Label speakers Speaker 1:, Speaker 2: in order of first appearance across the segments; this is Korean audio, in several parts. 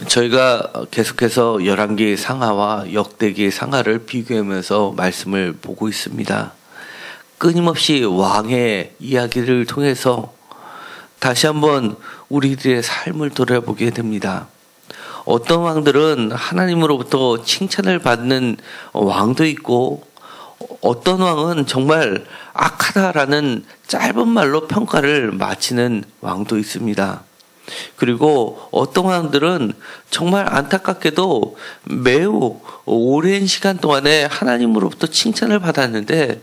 Speaker 1: 저희가 계속해서 열왕기 상하와 역대기 상하를 비교하면서 말씀을 보고 있습니다. 끊임없이 왕의 이야기를 통해서 다시 한번 우리들의 삶을 돌아보게 됩니다. 어떤 왕들은 하나님으로부터 칭찬을 받는 왕도 있고, 어떤 왕은 정말 악하다라는 짧은 말로 평가를 마치는 왕도 있습니다. 그리고 어떤 왕들은 정말 안타깝게도 매우 오랜 시간 동안에 하나님으로부터 칭찬을 받았는데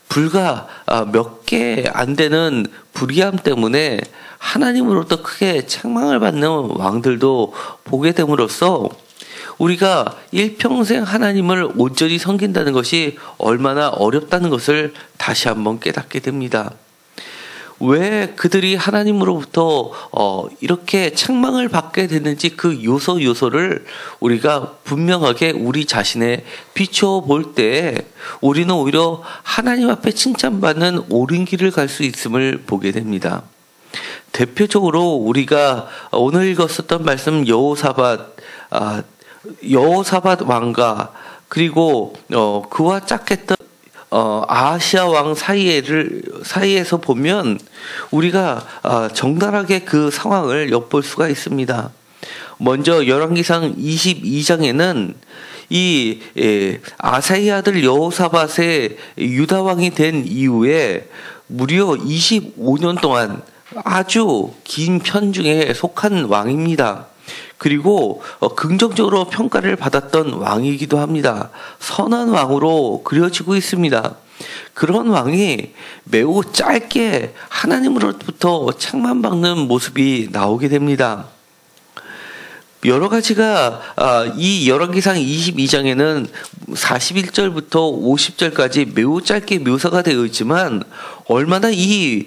Speaker 1: 불과 몇 개 안 되는 불의함 때문에 하나님으로부터 크게 책망을 받는 왕들도 보게 됨으로써 우리가 일평생 하나님을 온전히 섬긴다는 것이 얼마나 어렵다는 것을 다시 한번 깨닫게 됩니다. 왜 그들이 하나님으로부터 이렇게 책망을 받게 됐는지 그 요소를 우리가 분명하게 우리 자신에 비추어 볼 때 우리는 오히려 하나님 앞에 칭찬받는 옳은 길을 갈 수 있음을 보게 됩니다. 대표적으로 우리가 오늘 읽었었던 말씀 여호사밧 왕과 그리고 그와 짝했던 아하시아 왕 사이에서 보면 우리가 정당하게 그 상황을 엿볼 수가 있습니다. 먼저 열왕기상 22장에는 이 아사의 아들 여호사밧의 유다 왕이 된 이후에 무려 25년 동안 아주 긴 편중에 속한 왕입니다. 그리고 긍정적으로 평가를 받았던 왕이기도 합니다. 선한 왕으로 그려지고 있습니다. 그런 왕이 매우 짧게 하나님으로부터 책망받는 모습이 나오게 됩니다. 여러 가지가 이 열왕기상 22장에는 41절부터 50절까지 매우 짧게 묘사가 되어 있지만 얼마나 이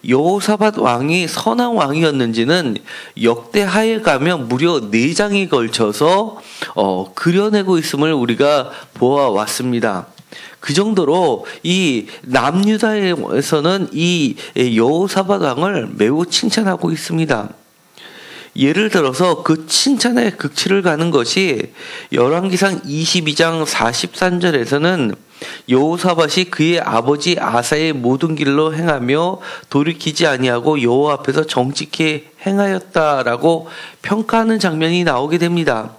Speaker 1: 여호사밧 왕이 선한 왕이었는지는 역대하에 가면 무려 4장이 걸쳐서 그려내고 있음을 우리가 보아왔습니다. 그 정도로 이 남유다에서는 이 여호사밧 왕을 매우 칭찬하고 있습니다. 예를 들어서 그 칭찬의 극치를 가는 것이 열왕기상 22장 43절에서는 여호사밧이 그의 아버지 아사의 모든 길로 행하며 돌이키지 아니하고 여호와 앞에서 정직히 행하였다라고 평가하는 장면이 나오게 됩니다.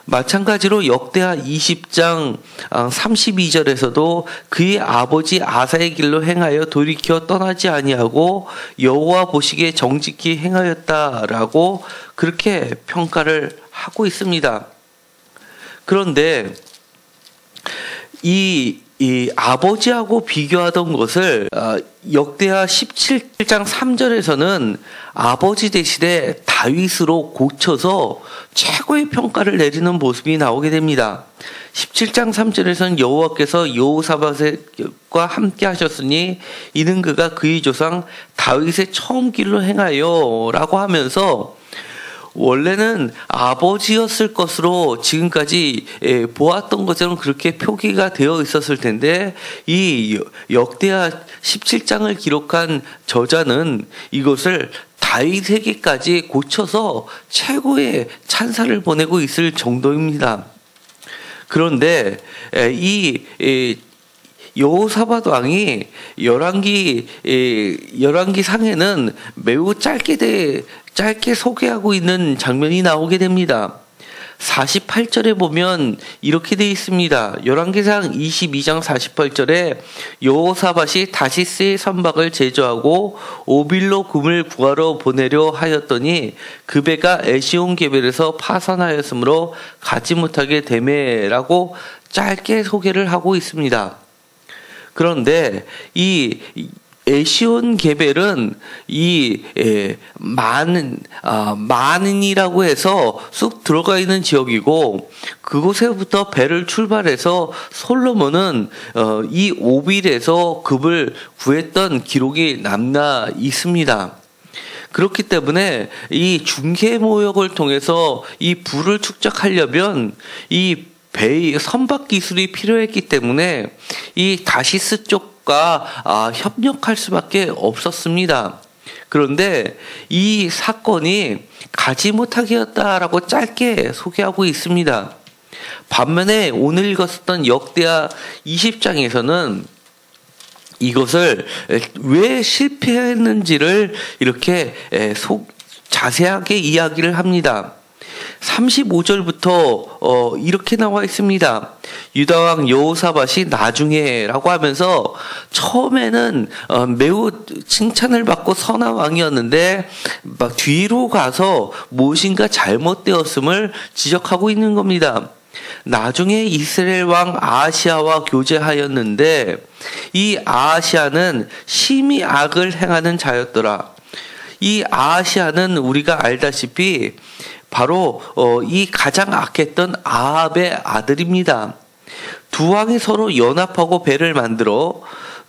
Speaker 1: 마찬가지로 역대하 20장 32절에서도 그의 아버지 아사의 길로 행하여 돌이켜 떠나지 아니하고 여호와 보시기에 정직히 행하였다라고 그렇게 평가를 하고 있습니다. 그런데 이 아버지하고 비교하던 것을 역대하 17장 3절에서는 아버지 대신에 다윗으로 고쳐서 최고의 평가를 내리는 모습이 나오게 됩니다. 17장 3절에서는 여호와께서 여호사밧과 함께 하셨으니 이는 그가 그의 조상 다윗의 처음 길로 행하여 라고 하면서 원래는 아버지였을 것으로 지금까지 보았던 것처럼 그렇게 표기가 되어 있었을 텐데 이 역대하 17장을 기록한 저자는 이것을 다윗에게까지 고쳐서 최고의 찬사를 보내고 있을 정도입니다. 그런데 이 여호사밧 왕이 열왕기 상에는 매우 짧게 소개하고 있는 장면이 나오게 됩니다. 48절에 보면 이렇게 되어 있습니다. 열왕기상 22장 48절에 여호사밧이 다시스의 선박을 제조하고 오빌로 금을 구하러 보내려 하였더니 그 배가 에시온 게벨에서 파산하였으므로 가지 못하게 되매라고 짧게 소개를 하고 있습니다. 그런데 이 에시온 게벨은 마는이라고 해서 쑥 들어가 있는 지역이고 그곳에부터 배를 출발해서 솔로몬은 이 오빌에서 금을 구했던 기록이 남아 있습니다. 그렇기 때문에 이 중개모역을 통해서 이 부를 축적하려면 이 배의 선박 기술이 필요했기 때문에 이 다시스 쪽과 협력할 수밖에 없었습니다. 그런데 이 사건이 가지 못하기였다라고 짧게 소개하고 있습니다. 반면에 오늘 읽었었던 역대하 20장에서는 이것을 왜 실패했는지를 이렇게 자세하게 이야기를 합니다. 35절부터 이렇게 나와 있습니다. 유다왕 여호사밧이 나중에라고 하면서 처음에는 매우 칭찬을 받고 선한 왕이었는데 막 뒤로 가서 무엇인가 잘못되었음을 지적하고 있는 겁니다. 나중에 이스라엘 왕 아하시아와 교제하였는데 이 아하시아는 심히 악을 행하는 자였더라. 이 아하시아는 우리가 알다시피 바로 이 가장 악했던 아합의 아들입니다. 두 왕이 서로 연합하고 배를 만들어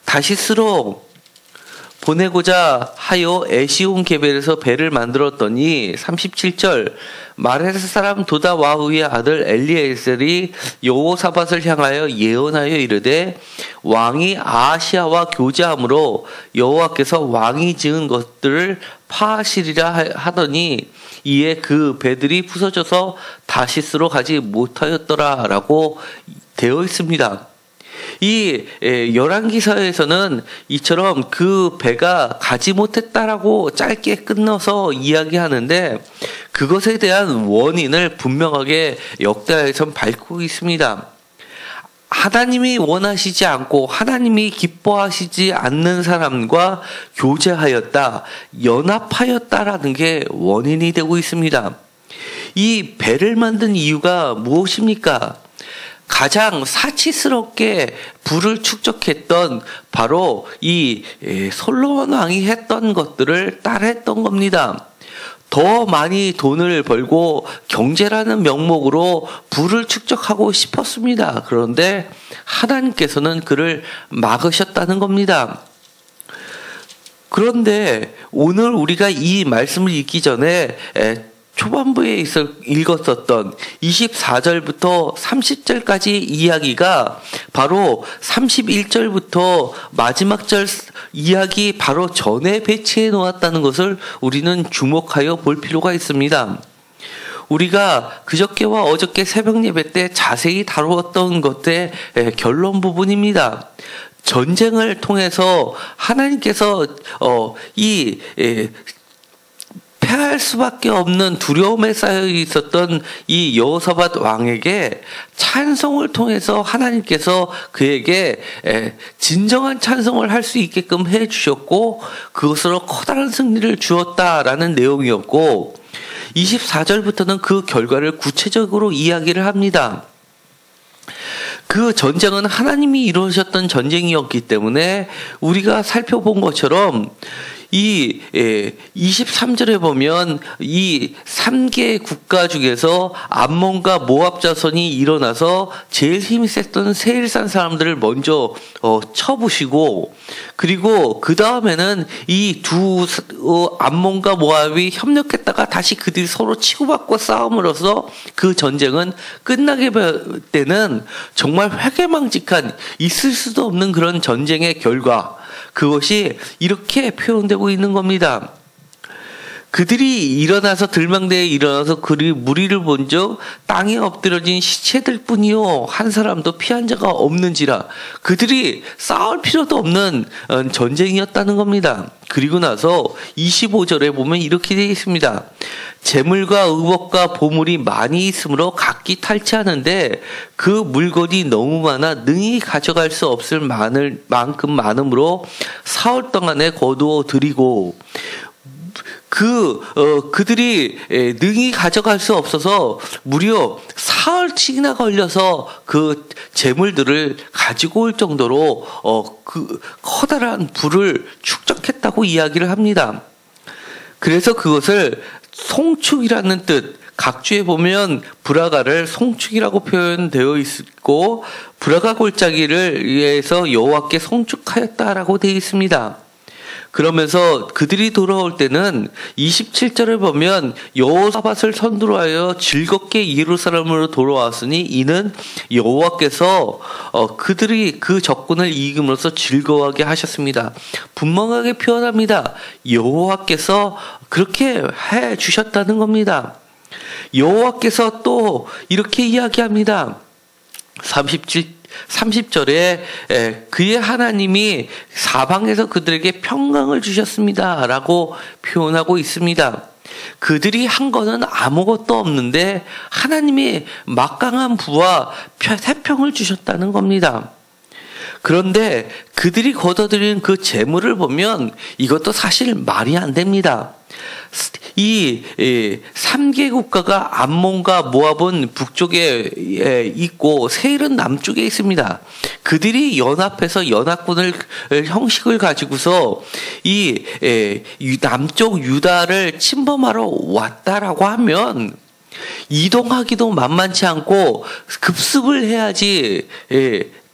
Speaker 1: 다시스로 보내고자 하여 에시온 게벨에서 배를 만들었더니 37절 마레스 사람 도다 와후의 아들 엘리에셀이 여호사밧을 향하여 예언하여 이르되 왕이 아하시아와 교제함으로 여호와께서 왕이 지은 것들을 파하시리라 하더니 이에 그 배들이 부서져서 다시스로 가지 못하였더라라고 되어 있습니다. 이 열왕기서에서는 이처럼 그 배가 가지 못했다라고 짧게 끝내서 이야기하는데 그것에 대한 원인을 분명하게 역대하에선 밝히고 있습니다. 하나님이 원하시지 않고 하나님이 기뻐하시지 않는 사람과 교제하였다, 연합하였다라는 게 원인이 되고 있습니다. 이 배를 만든 이유가 무엇입니까? 가장 사치스럽게 부를 축적했던 바로 이 솔로몬 왕이 했던 것들을 따라했던 겁니다. 더 많이 돈을 벌고 경제라는 명목으로 부를 축적하고 싶었습니다. 그런데 하나님께서는 그를 막으셨다는 겁니다. 그런데 오늘 우리가 이 말씀을 읽기 전에 초반부에 읽었었던 24절부터 30절까지 이야기가 바로 31절부터 마지막 절 이야기 바로 전에 배치해 놓았다는 것을 우리는 주목하여 볼 필요가 있습니다. 우리가 그저께와 어저께 새벽 예배 때 자세히 다루었던 것의 결론 부분입니다. 전쟁을 통해서 하나님께서 패할 수밖에 없는 두려움에 쌓여 있었던 이 여호사밧 왕에게 찬송을 통해서 하나님께서 그에게 진정한 찬송을 할 수 있게끔 해 주셨고 그것으로 커다란 승리를 주었다라는 내용이었고 24절부터는 그 결과를 구체적으로 이야기를 합니다. 그 전쟁은 하나님이 이루셨던 전쟁이었기 때문에 우리가 살펴본 것처럼 이 23절에 보면 이 3개 국가 중에서 암몬과 모압 자손이 일어나서 제일 힘이 셌던 세일산 사람들을 먼저 쳐부시고 그리고 그 다음에는 이 두 암몬과 모압이 협력했다가 다시 그들이 서로 치고받고 싸움으로써 그 전쟁은 끝나게 될 때는 정말 회개망직한 있을 수도 없는 그런 전쟁의 결과 그것이 이렇게 표현되고 있는 겁니다. 그들이 일어나서 들망대에 일어나서 그리 무리를 본즉 땅에 엎드려진 시체들 뿐이요 한 사람도 피한 자가 없는지라 그들이 싸울 필요도 없는 전쟁이었다는 겁니다. 그리고 나서 25절에 보면 이렇게 되어 있습니다. 재물과 의복과 보물이 많이 있으므로 각기 탈취하는데 그 물건이 너무 많아 능히 가져갈 수 없을 만큼 많으므로 사흘 동안에 거두어 드리고 그들이 능히 가져갈 수 없어서 무려 사흘치나 걸려서 그 재물들을 가지고 올 정도로 그 커다란 부를 축적했다고 이야기를 합니다. 그래서 그것을 송축이라는 뜻, 각주에 보면 브라가를 송축이라고 표현되어 있고 브라가 골짜기를 위해서 여호와께 송축하였다라고 되어 있습니다. 그러면서 그들이 돌아올 때는 27절을 보면 여호사밧을 선두로 하여 즐겁게 예루살렘으로 돌아왔으니 이는 여호와께서 그들이 그 적군을 이김으로써 즐거워하게 하셨습니다. 분명하게 표현합니다. 여호와께서 그렇게 해 주셨다는 겁니다. 여호와께서 또 이렇게 이야기합니다. 30절에 그의 하나님이 사방에서 그들에게 평강을 주셨습니다 라고 표현하고 있습니다. 그들이 한 거는 아무것도 없는데 하나님이 막강한 부와 태평을 주셨다는 겁니다. 그런데 그들이 거둬들인 그 재물을 보면 이것도 사실 말이 안 됩니다. 이 3개 국가가 암몬과 모압은 북쪽에 있고 세일은 남쪽에 있습니다. 그들이 연합해서 연합군을 형식을 가지고서 이 남쪽 유다를 침범하러 왔다라고 하면 이동하기도 만만치 않고 급습을 해야지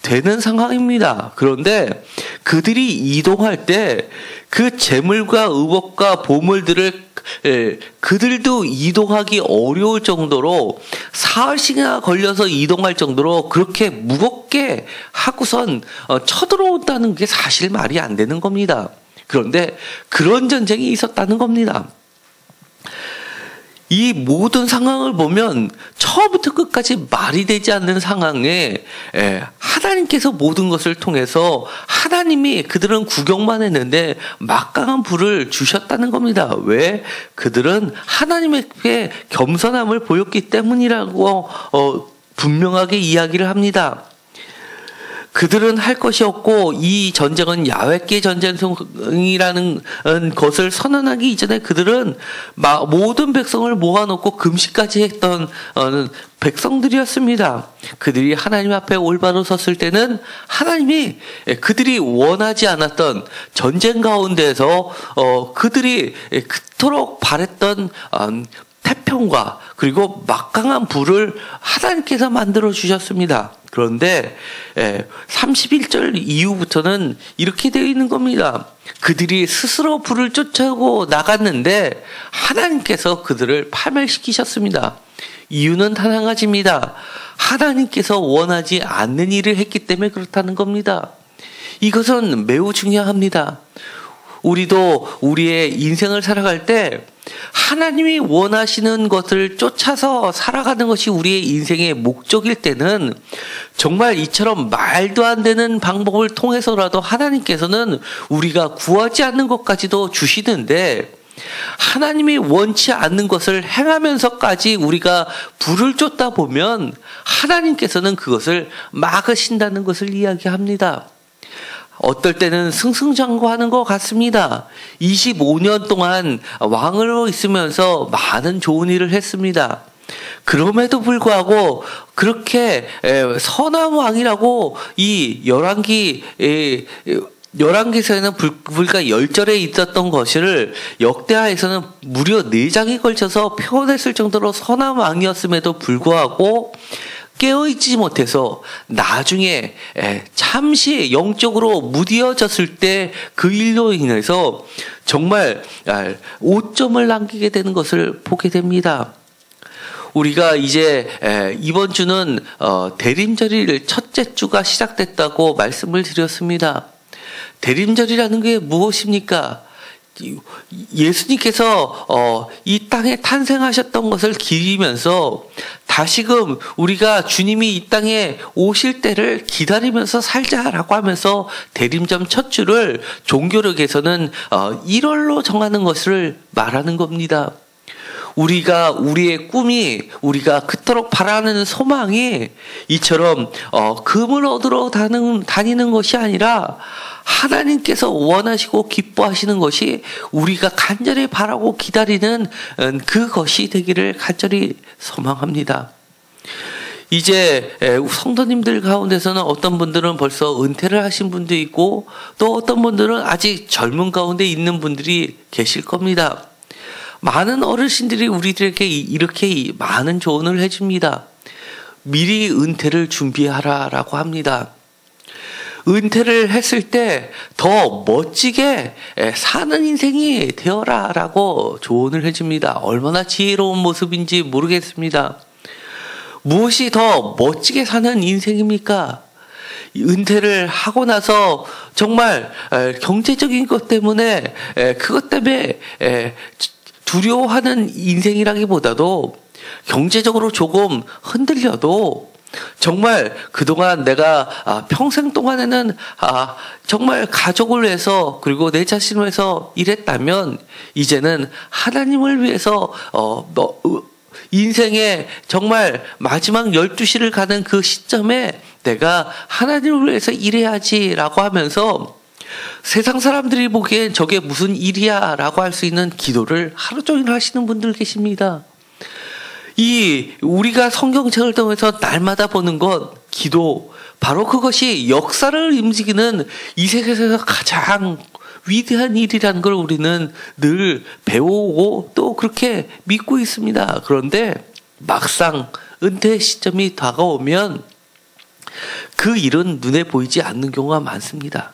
Speaker 1: 되는 상황입니다. 그런데 그들이 이동할 때 그 재물과 의복과 보물들을 그들도 이동하기 어려울 정도로 사흘씩이나 걸려서 이동할 정도로 그렇게 무겁게 하고선 쳐들어온다는 게 사실 말이 안 되는 겁니다. 그런데 그런 전쟁이 있었다는 겁니다. 이 모든 상황을 보면 처음부터 끝까지 말이 되지 않는 상황에 하나님께서 모든 것을 통해서 하나님이 그들은 구경만 했는데 막강한 불을 주셨다는 겁니다. 왜? 그들은 하나님에게 겸손함을 보였기 때문이라고 분명하게 이야기를 합니다. 그들은 할 것이 없고 이 전쟁은 야훼께 전쟁이라는 것을 선언하기 이전에 그들은 모든 백성을 모아놓고 금식까지 했던 백성들이었습니다. 그들이 하나님 앞에 올바로 섰을 때는 하나님이 그들이 원하지 않았던 전쟁 가운데서 그들이 그토록 바랬던 태평과 그리고 막강한 불을 하나님께서 만들어 주셨습니다. 그런데 31절 이후부터는 이렇게 되어 있는 겁니다. 그들이 스스로 불을 쫓아오고 나갔는데 하나님께서 그들을 파멸시키셨습니다. 이유는 단 한 가지입니다. 하나님께서 원하지 않는 일을 했기 때문에 그렇다는 겁니다. 이것은 매우 중요합니다. 우리도 우리의 인생을 살아갈 때 하나님이 원하시는 것을 쫓아서 살아가는 것이 우리의 인생의 목적일 때는 정말 이처럼 말도 안 되는 방법을 통해서라도 하나님께서는 우리가 구하지 않는 것까지도 주시는데 하나님이 원치 않는 것을 행하면서까지 우리가 불을 쫓다 보면 하나님께서는 그것을 막으신다는 것을 이야기합니다. 어떨 때는 승승장구하는 것 같습니다. 25년 동안 왕으로 있으면서 많은 좋은 일을 했습니다. 그럼에도 불구하고 그렇게 선한 왕이라고 이 열왕기서에는 불과 10절에 있었던 것을 역대하에서는 무려 4장에 걸쳐서 표현했을 정도로 선한 왕이었음에도 불구하고 깨어있지 못해서 나중에 잠시 영적으로 무디어졌을 때 그 일로 인해서 정말 오점을 남기게 되는 것을 보게 됩니다. 우리가 이제 이번 주는 대림절일 첫째 주가 시작됐다고 말씀을 드렸습니다. 대림절이라는 게 무엇입니까? 예수님께서 이 땅에 탄생하셨던 것을 기리면서 다시금 우리가 주님이 이 땅에 오실 때를 기다리면서 살자라고 하면서 대림절 첫 주를 종교력에서는 1월로 정하는 것을 말하는 겁니다. 우리가 우리의 꿈이 우리가 그토록 바라는 소망이 이처럼 금을 얻으러 다니는 것이 아니라 하나님께서 원하시고 기뻐하시는 것이 우리가 간절히 바라고 기다리는 그것이 되기를 간절히 소망합니다. 이제 성도님들 가운데서는 어떤 분들은 벌써 은퇴를 하신 분도 있고 또 어떤 분들은 아직 젊은 가운데 있는 분들이 계실 겁니다. 많은 어르신들이 우리들에게 이렇게 많은 조언을 해줍니다. 미리 은퇴를 준비하라라고 합니다. 은퇴를 했을 때 더 멋지게 사는 인생이 되어라라고 조언을 해줍니다. 얼마나 지혜로운 모습인지 모르겠습니다. 무엇이 더 멋지게 사는 인생입니까? 은퇴를 하고 나서 정말 경제적인 것 때문에 그것 때문에 두려워하는 인생이라기보다도 경제적으로 조금 흔들려도 정말 그동안 내가 평생 동안에는 정말 가족을 위해서 그리고 내 자신을 위해서 일했다면 이제는 하나님을 위해서 인생의 정말 마지막 12시를 가는 그 시점에 내가 하나님을 위해서 일해야지라고 하면서 세상 사람들이 보기엔 저게 무슨 일이야 라고 할 수 있는 기도를 하루 종일 하시는 분들 계십니다. 우리가 성경책을 통해서 날마다 보는 것, 기도, 바로 그것이 역사를 움직이는 이 세계에서 가장 위대한 일이라는 걸 우리는 늘 배우고 또 그렇게 믿고 있습니다. 그런데 막상 은퇴 시점이 다가오면 그 일은 눈에 보이지 않는 경우가 많습니다.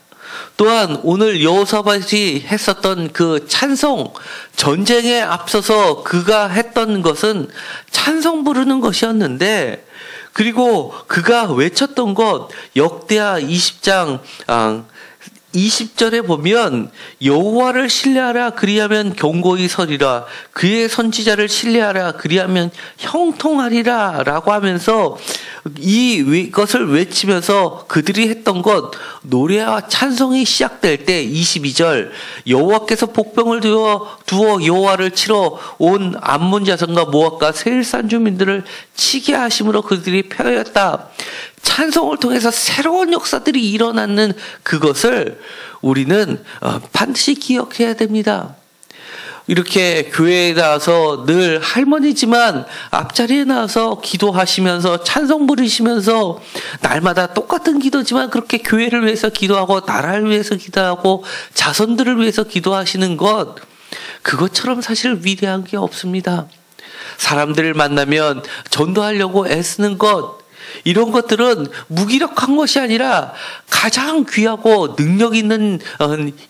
Speaker 1: 또한 오늘 여호사밧이 했었던 그 찬송, 전쟁에 앞서서 그가 했던 것은 찬송 부르는 것이었는데, 그리고 그가 외쳤던 것 역대하 20장 20절에 보면 여호와를 신뢰하라 그리하면 견고히 서리라, 그의 선지자를 신뢰하라 그리하면 형통하리라 라고 하면서 이것을 외치면서 그들이 했던 것, 노래와 찬송이 시작될 때 22절 여호와께서 복병을 두어 여호와를 치러 온 암몬 자손과 모압과 세일산 주민들을 치게 하심으로 그들이 패하였다. 찬송을 통해서 새로운 역사들이 일어나는 그것을 우리는 반드시 기억해야 됩니다. 이렇게 교회에 나와서 늘 할머니지만 앞자리에 나와서 기도하시면서 찬송 부르시면서 날마다 똑같은 기도지만 그렇게 교회를 위해서 기도하고 나라를 위해서 기도하고 자손들을 위해서 기도하시는 것, 그것처럼 사실 위대한 게 없습니다. 사람들을 만나면 전도하려고 애쓰는 것, 이런 것들은 무기력한 것이 아니라 가장 귀하고 능력 있는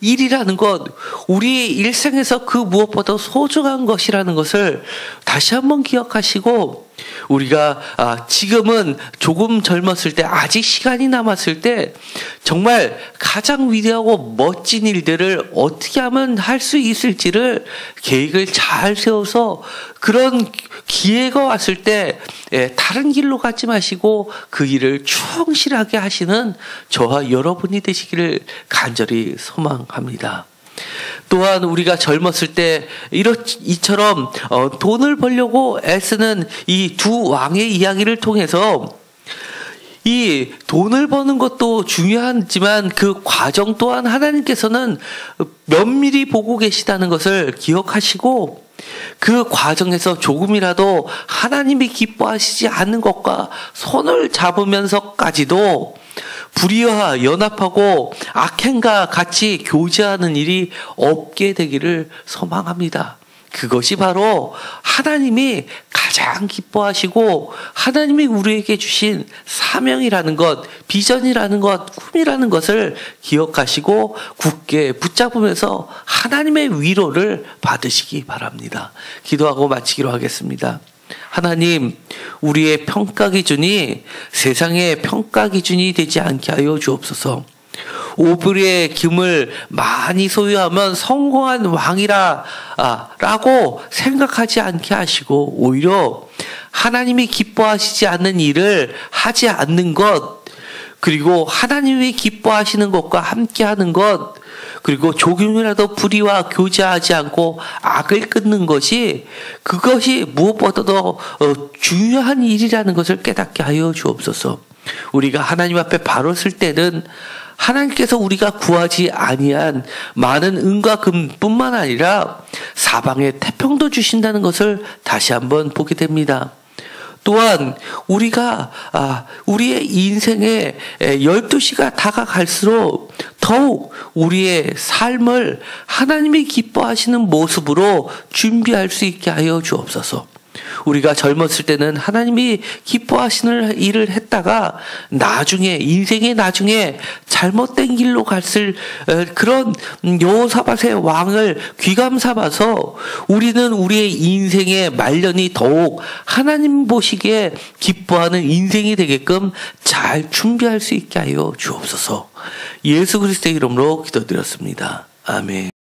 Speaker 1: 일이라는 것, 우리의 일생에서 그 무엇보다 소중한 것이라는 것을 다시 한번 기억하시고, 우리가 지금은 조금 젊었을 때, 아직 시간이 남았을 때 정말 가장 위대하고 멋진 일들을 어떻게 하면 할 수 있을지를 계획을 잘 세워서 그런 기회가 왔을 때 다른 길로 가지 마시고 그 일을 충실하게 하시는 저와 여러분이 되시기를 간절히 소망합니다. 또한 우리가 젊었을 때 이처럼 돈을 벌려고 애쓰는 이 두 왕의 이야기를 통해서 이 돈을 버는 것도 중요하지만 그 과정 또한 하나님께서는 면밀히 보고 계시다는 것을 기억하시고, 그 과정에서 조금이라도 하나님이 기뻐하시지 않는 것과 손을 잡으면서까지도 불의와 연합하고 악행과 같이 교제하는 일이 없게 되기를 소망합니다. 그것이 바로 하나님이 가장 기뻐하시고 하나님이 우리에게 주신 사명이라는 것, 비전이라는 것, 꿈이라는 것을 기억하시고 굳게 붙잡으면서 하나님의 위로를 받으시기 바랍니다. 기도하고 마치기로 하겠습니다. 하나님, 우리의 평가 기준이 세상의 평가 기준이 되지 않게 하여 주옵소서. 오불의 금을 많이 소유하면 성공한 왕이라 라고 생각하지 않게 하시고, 오히려 하나님이 기뻐하시지 않는 일을 하지 않는 것, 그리고 하나님이 기뻐하시는 것과 함께하는 것, 그리고 조금이라도 불의와 교제하지 않고 악을 끊는 것이, 그것이 무엇보다도 중요한 일이라는 것을 깨닫게 하여 주옵소서. 우리가 하나님 앞에 바로 설 때는 하나님께서 우리가 구하지 아니한 많은 은과 금뿐만 아니라 사방에 태평도 주신다는 것을 다시 한번 보게 됩니다. 또한 우리가 우리의 인생의 12시가 다가갈수록 더욱 우리의 삶을 하나님이 기뻐하시는 모습으로 준비할 수 있게 하여 주옵소서. 우리가 젊었을 때는 하나님이 기뻐하시는 일을 했다가 나중에 인생의 나중에 잘못된 길로 갔을 그런 여호사밧의 왕을 귀감 삼아서 우리는 우리의 인생의 말년이 더욱 하나님 보시기에 기뻐하는 인생이 되게끔 잘 준비할 수 있게 하여 주옵소서. 예수 그리스도의 이름으로 기도드렸습니다. 아멘.